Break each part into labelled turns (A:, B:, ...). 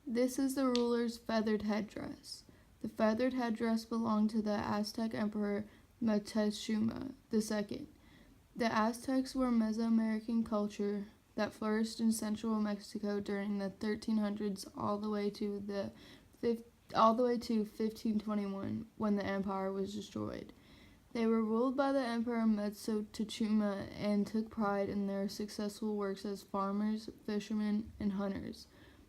A: This is the ruler's feathered headdress. The feathered headdress belonged to the Aztec Emperor Moctezuma II. The Aztecs were Mesoamerican culture that flourished in central Mexico during the 1300s all the way to 1521 when the empire was destroyed. They were ruled by the Emperor Moctezuma and took pride in their successful works as farmers, fishermen, and hunters.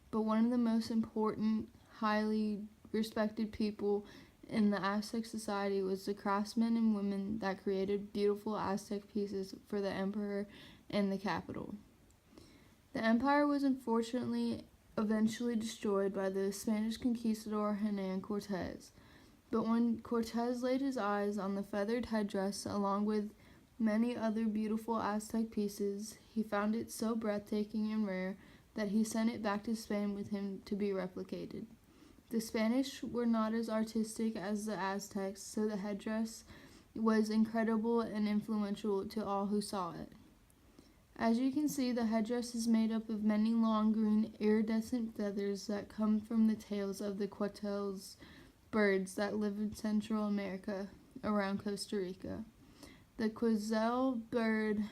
A: But one of the most important, highly respected people in the Aztec society was the craftsmen and women that created beautiful Aztec pieces for the emperor and the capital. The empire was unfortunately eventually destroyed by the Spanish conquistador Hernán Cortés. But when Cortés laid his eyes on the feathered headdress along with many other beautiful Aztec pieces, he found it so breathtaking and rare that he sent it back to Spain with him to be replicated. The Spanish were not as artistic as the Aztecs, so the headdress was incredible and influential to all who saw it. As you can see, the headdress is made up of many long green iridescent feathers that come from the tails of the quetzals birds that live in Central America around Costa Rica. The quetzal bird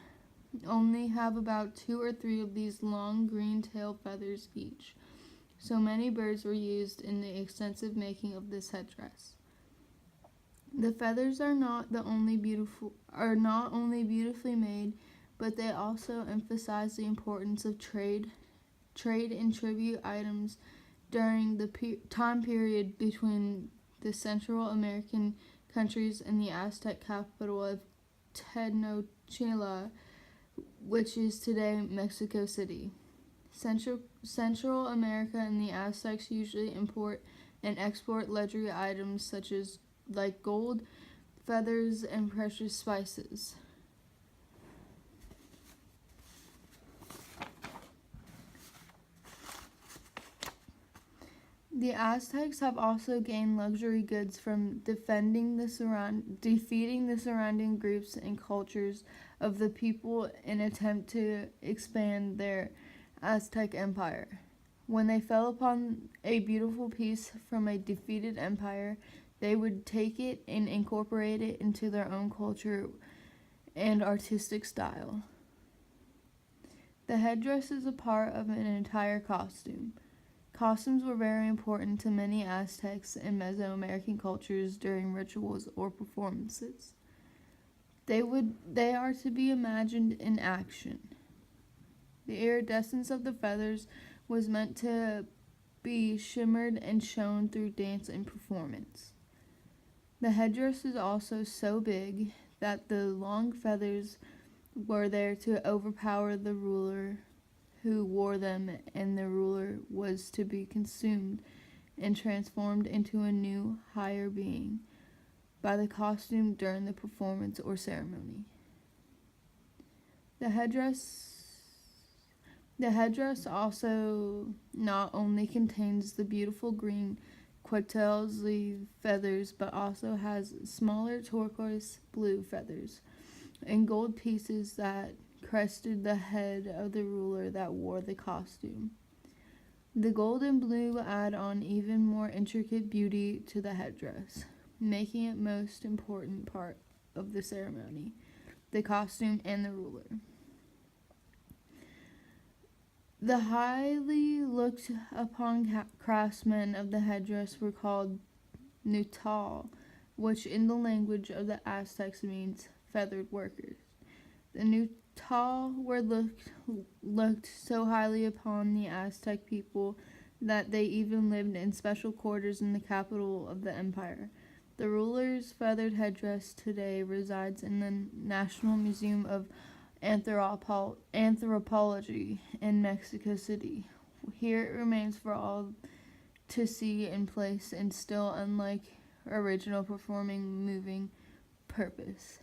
A: only have about 2 or 3 of these long green tail feathers each. So many birds were used in the extensive making of this headdress. The feathers are not only beautifully made, but they also emphasize the importance of trade and tribute items during the time period between the Central American countries and the Aztec capital of Tenochtitlan, which is today Mexico City. Central America and the Aztecs usually import and export luxury items such as gold, feathers, and precious spices. The Aztecs have also gained luxury goods from defeating the surrounding groups and cultures of the people in an attempt to expand their Aztec empire. When they fell upon a beautiful piece from a defeated empire, they would take it and incorporate it into their own culture and artistic style. The headdress is a part of an entire costume. Costumes were very important to many Aztecs and Mesoamerican cultures during rituals or performances. They are to be imagined in action. The iridescence of the feathers was meant to be shimmered and shone through dance and performance. The headdress is also so big that the long feathers were there to overpower the ruler who wore them, and the ruler was to be consumed and transformed into a new, higher being by the costume during the performance or ceremony. The headdress also not only contains the beautiful green quetzal's feathers, but also has smaller turquoise blue feathers and gold pieces that crested the head of the ruler that wore the costume. The gold and blue add on even more intricate beauty to the headdress, making it most important part of the ceremony, the costume and the ruler. The highly looked upon craftsmen of the headdress were called nutal, which in the language of the Aztecs means feathered workers. The nutal were looked so highly upon the Aztec people that they even lived in special quarters in the capital of the empire. The ruler's feathered headdress today resides in the National Museum of Anthropology in Mexico City. Here it remains for all to see in place and still, unlike original, performing moving purpose.